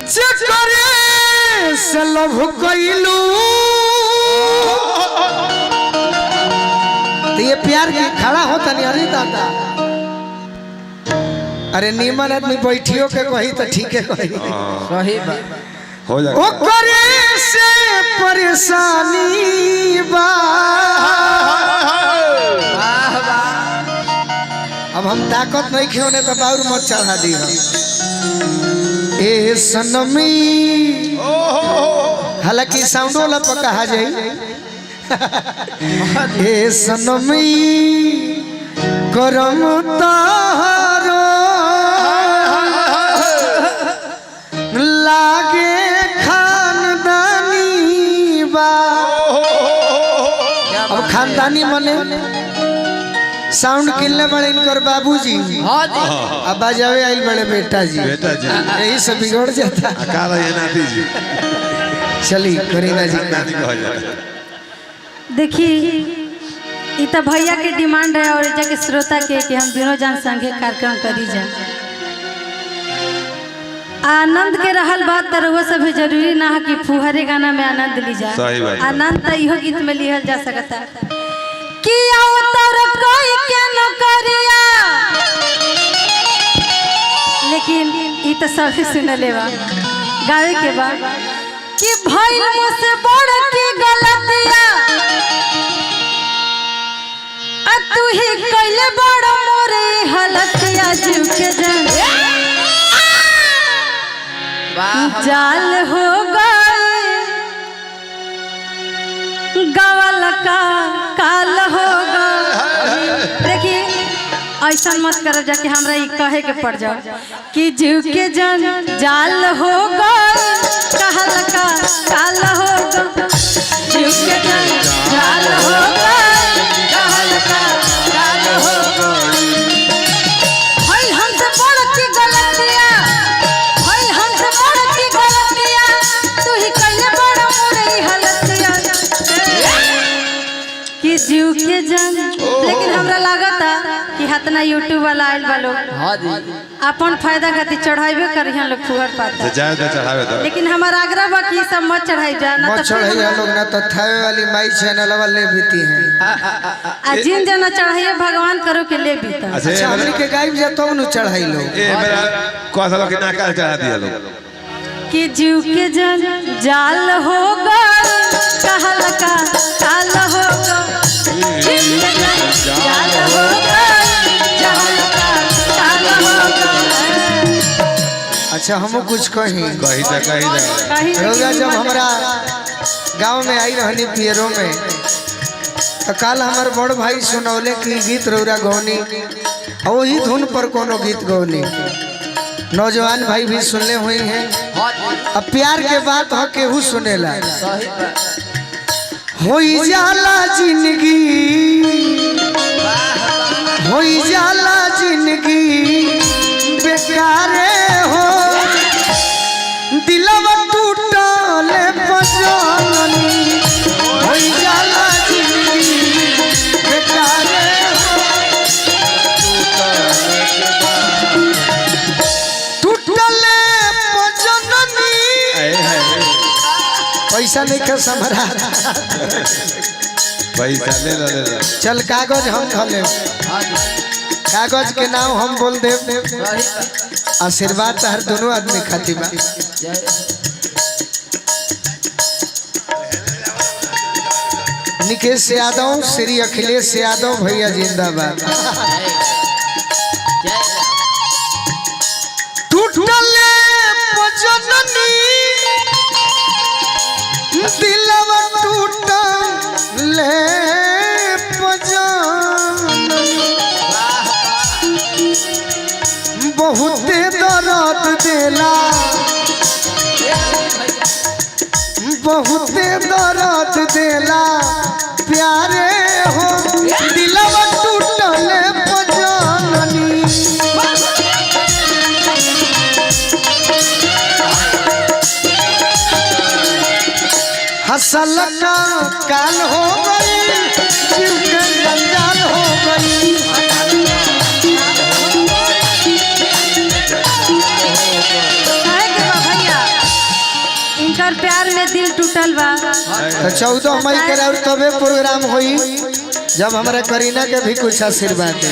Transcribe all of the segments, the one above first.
चकरे से लभ कइलू तो ये प्यार की खड़ा होता नहीं। अरे दादा अरे नीमन आदमी बैठियो के कही तो ठीक है कही सही बात हो जाएगा। ओ करे से परेशानी बा। अब हम ताकत नहीं खियोने तो बाउर मत चढ़ा दी ए सनमी। हालांकि साउंड वाला पर कहा जाए ए सनमी करम तारो लागे खानदानी बा। अब खानदानी मने साउंड किलने बड़े इनकर बाबूजी अब बजावे आइल बड़े बेटा जी यही सब बिगड़ जाता। चली करीना जी देखी ये तो भैया के डिमांड है और के श्रोता के कि हम दोनों जान संगे कार्यक्रम करी जाए। आनंद के रहल बात तो वो सब जरूरी ना है कि फुहरे गाना में आनंद ली जाए। आनंद तो इहो गीत में लिहल जा सकता कि कोई नौकरिया। लेकिन ये तो सभी सुन ले गावे के बाद कि भाई मुझसे बड़ की गलतिया तू ही कैले बड़ मोरे हलतिया जीव के जाल हो गए गवल का काल हो गए। देखिए ऐसा मत करो जाके हमरा ये कहे के पड़ जाओ कि जीव के जन जाल हो गए कहल का काल हो गए। जीव के जन जाल हो गए कहल का काल हो गए। भाई हमसे बड़ की गलतियां भाई हमसे बड़ की गलतियां तू ही कैले बड़ मोरे हलतिया कि जीव के जन। लेकिन हमरा लागता कि हतना यूट्यूब वाला आइल बालो अपन फायदा खातिर चढ़ाइबे करिहन लोग फुहर पाता चढ़ावे दो। लेकिन हमारा आग्रह बा कि सब मत चढ़ाई जा ना मत चढ़ाइए लोग ना तो थावे वाली माई चैनल वाले बीती हैं। आ जिन जना चढ़ाइए भगवान करो के ले बीता। अच्छा हमनी के गायब जा तो न चढ़ाई लो ए मेरा कोसा लोग ना काल चढ़ा दिया लोग कि जीव के जन जाल हो गए कहल का काल हो गए। जीव के जन जाल हो गए कहल का काल हो गए। अच्छा हम कुछ कहीं कही रौरा जब हमारा गांव में आई रहनी पियरों में तो कल हमारे बड़ भाई सुनौले की गीत रौरा गौनी और वही धुन पर कोनो गीत गौनी। नौजवान भाई भी सुनले हुई हैं। अब प्यार के बात हो केहू सुनेला होई जाला जिंदगी होई जाला जिंदगी बेकारे हो दिलवा टूटले पजननी होई जाला जिंदगी बेकारे हो टूटले पजननी। पैसा नहीं के समरा पैसा ले चल कागज हम धले कागज के नाम हम बोल दे। आशीर्वाद हर दोनों आदमी खातिर बा। निकेश यादव श्री अखिलेश यादव भैया जिंदाबाद। टूटले पजननी दिलवा टूटले पजननी बहुते दर्द देला बहुते दर्द देला प्यारे हो दिलवा टूटले पजननी। हसल का काल हो गई जीव के जंजाल हो गई। भैया जेकर प्यार में दिल टूटल बा। तो 14 मई के और तबे प्रोग्राम होई जब हमारे करीना के भी कुछ आशीर्वाद दे।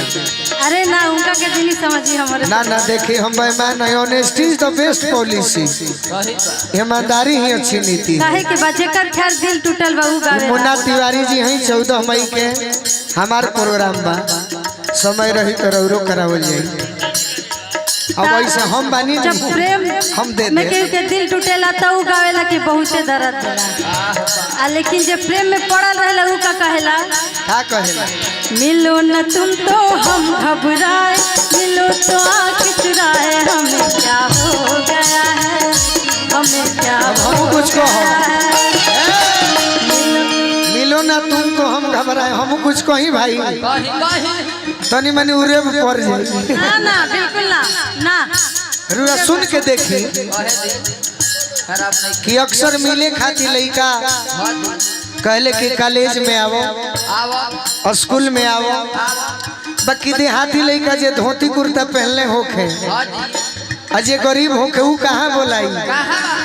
अरे ना उनका के दिन ही समझी हमारे ना ना देखिए हम बेईमान नहीं, honesty is the best policy, ईमानदारी ही अच्छी नीति। काहे के बा जेकर खैर दिल टूटल बा उ गावे। मुन्ना तिवारी जी हैं 14 मई के हमार प्रोग्राम बा, समय रही तो रौरो करावल जाई। अब ऐसे हम बानी जब प्रेम हम दे में दे केहू के दिल टूटेला तो उ गावेला कि बहुते दर्द देला। आ लेकिन जब प्रेम में पड़ल रहेला उ का कहेला का कहेला मिलो न तुम तो हम घबराए, मिलो तो आँख चुराए, हमें क्या हो गया है, हमें क्या अब हो हम कुछ गया कहो है। मिलो ना तुमको हम घबराए, हम कुछ कहीं भाई तनी मनी उरे पड़ जाए। ना ना बिल्कुल ना ना। रुआ सुन के देखी कि अक्सर मिले खातिर लड़का कहले कि कॉलेज में आवो, स्कूल में आवो, बाकी देहाती लड़का जे धोती कुर्ता पहनले होखे अजे गरीब होके ऊ कहाँ बोलाई,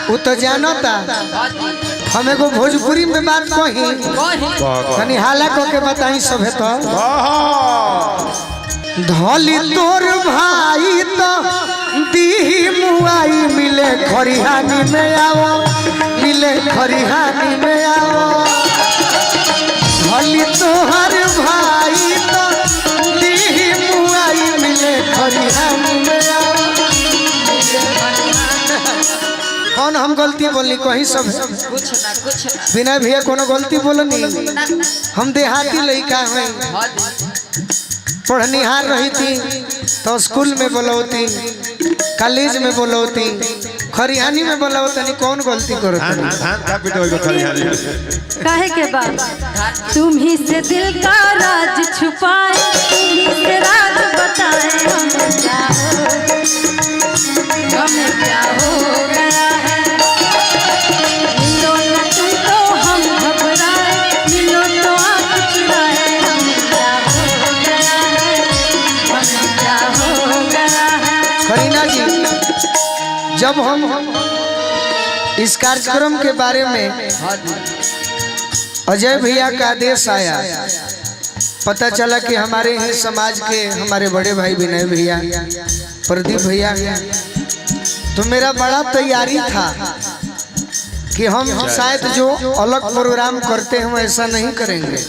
ऊ तो जानता। हमें को भोजपुरी में बात कही तनी हाला को के बताई सभे तो धोली तोर भाई तो दी मुआई मिले खरिहानी में आओ, मिले खरिहानी में आओ। धोली तोहर भाई तो दी मुआई मिले खरिहानी में आओ। कौन हम गलती बोलनी कहीं सब बिना भैया कोनो गलती बोलनी। हम देहाती लड़का हैं, पढ़निहार रही थी तो स्कूल में बोलौती, कॉलेज में बोलौती, खरिहानी में बोलौती। कौन गलती करो काहे के बाद तुम ही से दिल का राज छुपाए, तुम ही से राज बताए, हमें क्या हो गया है। मिलो न तुम तो हम घबराए, मिलो तो आँख चुराए, हमें क्या हो गया है, हमें क्या हो गया है। करीना जी जब हम इस कार्यक्रम के बारे में अजय भैया का आदेश आया, पता चला कि हमारे ही समाज के हमारे बड़े भाई विनय भैया, प्रदीप भैया, तो मेरा बड़ा तैयारी था कि हम शायद जो अलग प्रोग्राम करते हैं ऐसा नहीं करेंगे,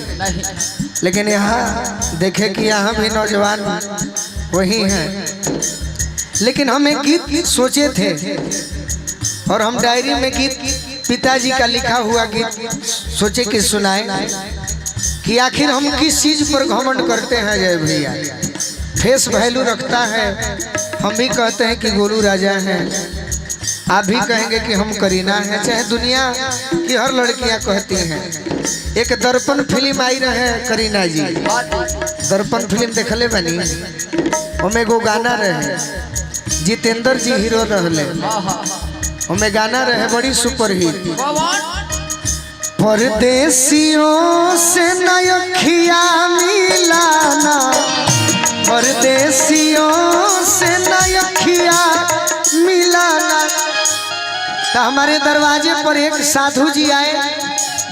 लेकिन यहाँ देखे कि यहाँ भी नौजवान वही हैं। लेकिन हम एक गीत सोचे थे और हम डायरी में गीत पिताजी का लिखा हुआ गीत सोचे कि सुनाए कि आखिर हम किस चीज पर घमंड करते हैं। जय भैया फेस वैल्यू रखता है, हम भी कहते हैं कि गोलू राजा हैं, आप भी कहेंगे कि हम करीना हैं, चाहे दुनिया की हर लड़कियां कहती हैं। एक दर्पण फिल्म आई रहे करीना जी, दर्पण फिल्म देखले बनी, ओमे गो गाना रहे, जितेंद्र जी हीरो रहले, ओमे गाना रहे बड़ी सुपर हिट। परदेसियों से नयखिया मिलाना, परदेसियों से नयखिया मिलाना। तो हमारे दरवाजे पर एक साधु जी आए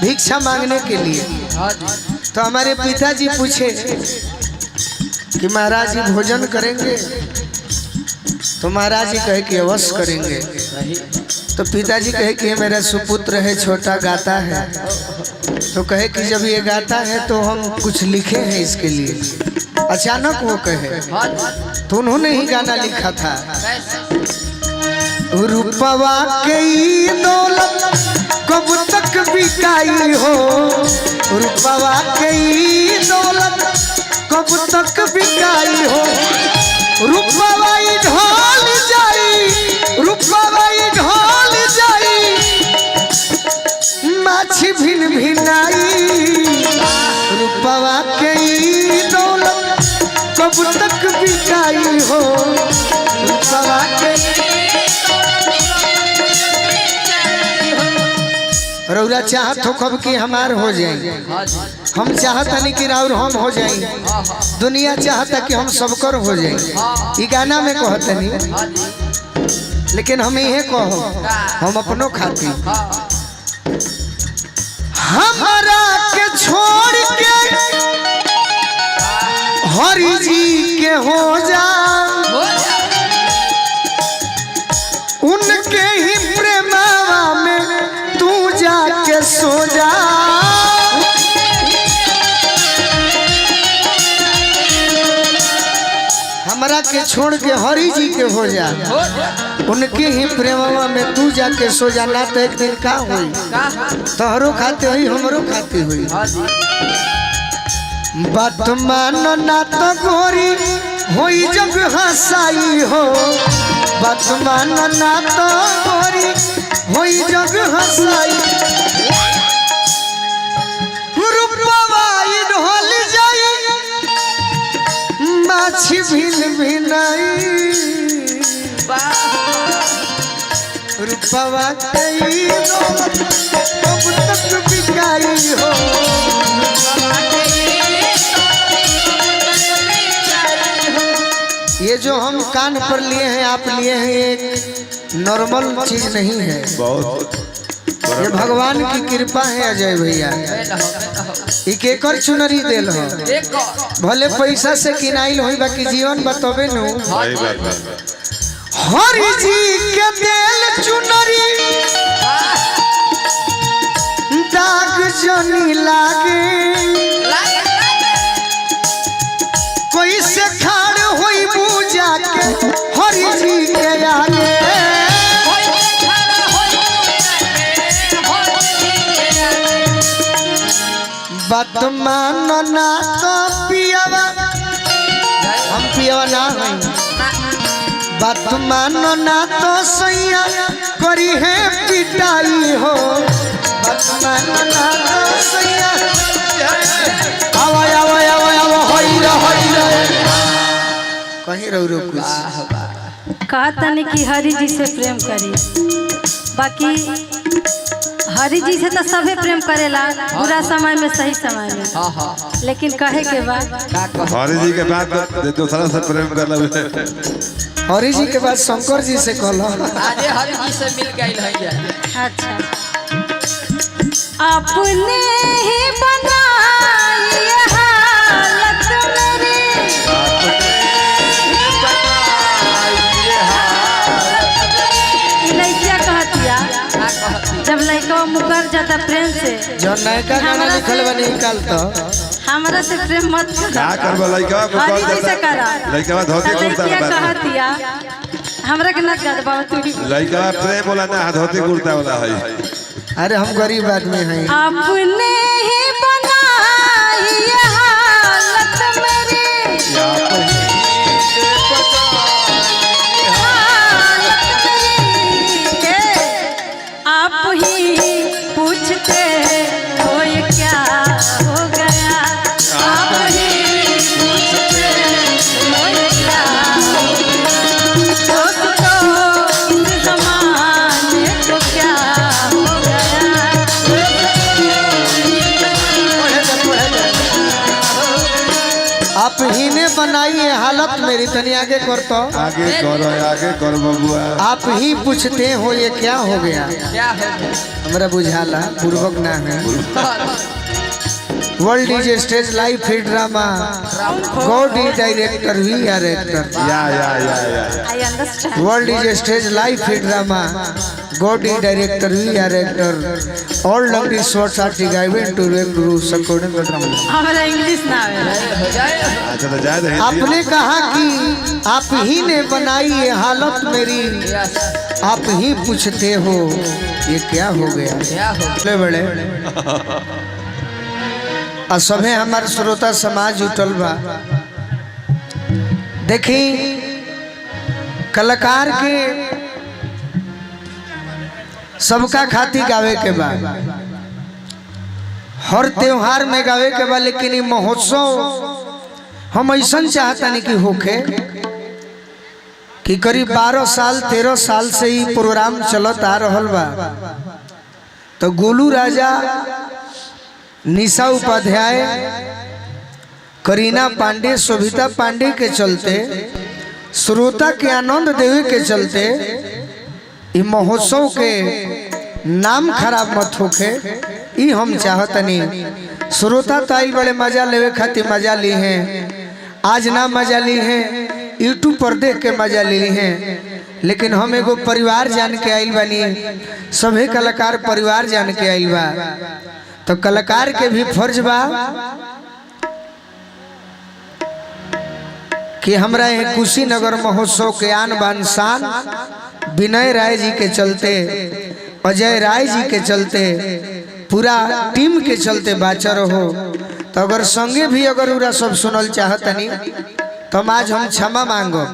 भिक्षा मांगने के लिए, तो हमारे पिताजी पूछे कि महाराज जी भोजन करेंगे, तो महाराज जी कहे कि अवश्य करेंगे। तो पिताजी कहे कि मेरा सुपुत्र है, छोटा गाता है, तो कहे कि जब ये गाता है तो हम कुछ लिखे हैं इसके लिए। अचानक वो कहे, तो उन्होंने ही गाना लिखा था, रूपवा के दौलत कब तक बिकाई हो, रूपवा के दौलत कब तक बिकाई हो, रूपवा ढल जाई, रूपवा ढल जाई, माछी भिन भिनाई, रूपवा के दौलत कब तक बिकाई हो, रूपवा के। रौरा चाहत हो कब कि हमार हो जाए, हम चाहता नहीं कि राउर हम हो जाए, दुनिया चाहता कि हम सबकर हो जाए। ये गाना में कहते नहीं, लेकिन हम ये कहो हम अपनों खाती हमारा के छोड़ के हरि जी के हो जा, उनके ही प्रेमवा में तू जाके सो जा। हमरा के छोड़ के हरि जी के हो जा, उनके ही प्रेमवा में तू जाके सो जा। ना तो एक दिन का हुई, तोहरो खाते हुई हमरो खाते हुई। बात मानो ना तो गोरी होई जग हंसाई हो, बात मानो ना तो गोरी होई जग हंसाई। रूपवाई ढोल जाई माछी भिन भिनाई, रूपवा कई कब तक बिकाई हो। ये जो हम कान पर लिए हैं, आप लिए हैं, एक नॉर्मल चीज नहीं है, बहुत ये भगवान की कृपा है अजय भैया। एक एकर चुनरी देल हो, भले पैसा से किनाइल होई बाकी जीवन बतबे नु। सही बात है। हरि जी के देल चुनरी दाग जनी लागे, कोई से खाड़ होई पूजा के हरि जी के आगे। बात मानो ना तो पियावा, हम पियावा ना हई। बात मानो ना तो सैया करी है पिटाई हो, बात मानो ना तो सैया। आवा आवा आवा आवा होई रे कहीं रो रो कुछ कहता नहीं कि हरि जी से प्रेम करी, बाकी हरि जी से तो सभी प्रेम करेला, बुरा समय में सही समय में। लेकिन कहे के बाद हरि जी के बाद दूसरा से प्रेम कर लगे। हरि जी के बाद शंकर जी से कहला, आज हरि जी से मिल के आइल है। अच्छा, अपने ही बनाई हालत मेरी, लड़किया कहतिया जब लड़का मुकर जाता प्रेम से, जो नयका गाना लिखल बा निकाल तो हमरा से प्रेम मत क्या करबो लइका को हरि कॉल जी से करा। लइका धोती कुर्ता लड़किया वाला कहतिया हमरा के न कर बाबा तू ही। लइका प्रेम वाला ना धोती कुर्ता वाला है। अरे हम गरीब आदमी हैं। अपने ही बनाई ये हालत मेरी, हालत मेरी के आप ही पूछते हो ये क्या हो गया, आप ही पूछते हो ये क्या हो गया, दोस्तों इस ज़माने को क्या हो गया। आप ही ने बनाई है हालत मेरी, तनी आगे कर तो। आगे कर बबुआ। आप ही पूछते हो ये क्या हो गया, क्या है हमरा बुझाला पूर्वक ना है। World DJ stage live fit drama, God is director, we are actor. या I understand. World DJ stage live fit drama, God is director, we are actor. All lovely shots are given to web guru सकोडन का ड्रामा। हमारा English ना आवे। हो जाए। अच्छा तो जा दे। आपने कहा कि आप ही ने बनाई ये हालत मेरी, आप ही पूछते हो ये क्या हो गया। क्या हो ले बड़े आ सभे हमार श्रोता समाज उठल बा। देखी कलाकार के सबका खातिर गावे के बा, हर त्योहार में गावे के बा, लेकिन ये महोत्सव हम ऐसा चाहता नहीं कि होखे कि करीब 12 साल 13 साल से ही प्रोग्राम चलत आ रहल बा। तो गोलू राजा, निशा उपाध्याय, करीना पांडे, शोभिता पांडे के चलते, श्रोता के आनंद देवे के चलते इस महोत्सव के नाम खराब मत होखे ई हम चाहतनी। श्रोता तो आइल बड़े मजा लेवे खातिर मजा ली हैं, आज ना मजा ली हैं यूट्यूब पर देख के मजा ली हैं, लेकिन हम एगो परिवार जान के आइल बानी, सभी कलाकार परिवार जान के आइल बा। तो कलाकार के भी फर्ज बा कि हमरा ये कुशीनगर महोत्सव के आन बान शान विनय राय जी के चलते, अजय राय जी के चलते, पूरा टीम के चलते बाचा रहो। तो अगर संगे भी अगर उरा सब सुनल चाहतनी तो आज हम क्षमा मांगो।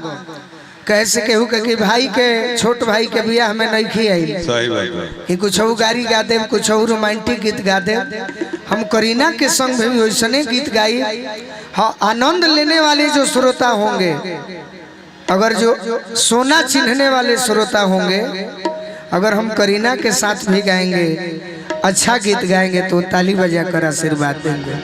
कैसे केहू कि भाई के छोट भाई के बियाह में नहीं खी आई सही बात कि कुछ गाड़ी गा दे, कुछ रोमांटिक गीत गा दे। हम करीना के संग भी वैसने गीत गाई। हाँ, आनंद लेने वाले जो श्रोता होंगे, अगर जो सोना चिन्हने वाले श्रोता होंगे, अगर हम करीना के साथ भी गाएंगे, अच्छा गीत गाएंगे तो ताली बजा कर आशीर्वाद देंगे,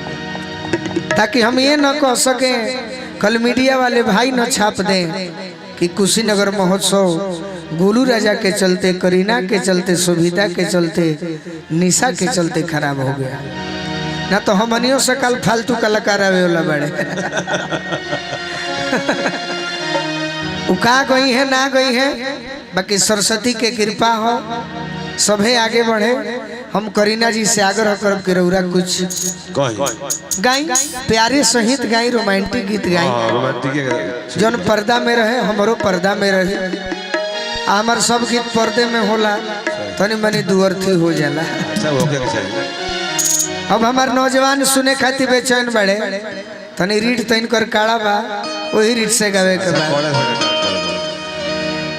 ताकि हम ये न कह सकें कल मीडिया वाले भाई न छाप दें कि कुशीनगर महोत्सव गोलू राजा के चलते, करीना के चलते, सुभिता के चलते, निशा के चलते खराब हो गया। ना तो हमनियों से कल फालतू कलाकार आवे वाला बड़े उका गई है ना गई है, बाकी सरस्वती के कृपा हो, सभे आगे बढ़े। हम करीना जी से आग्रह करब कि रउरा कुछ गाई, प्यारे सहित गाई, रोमांटिक गीत गाई, रोमांटिक जौन पर्दा में रहे, हमारो पर्दा में रहे। हमार सब गीत पर्दे में होला, तनी मनी दुअर्थी हो जाला। अब हमार नौजवान सुने खातिर बेचैन बड़े, तनी रीढ़ तैन कर काड़ा बा, वही रीढ़ से गावे के बा।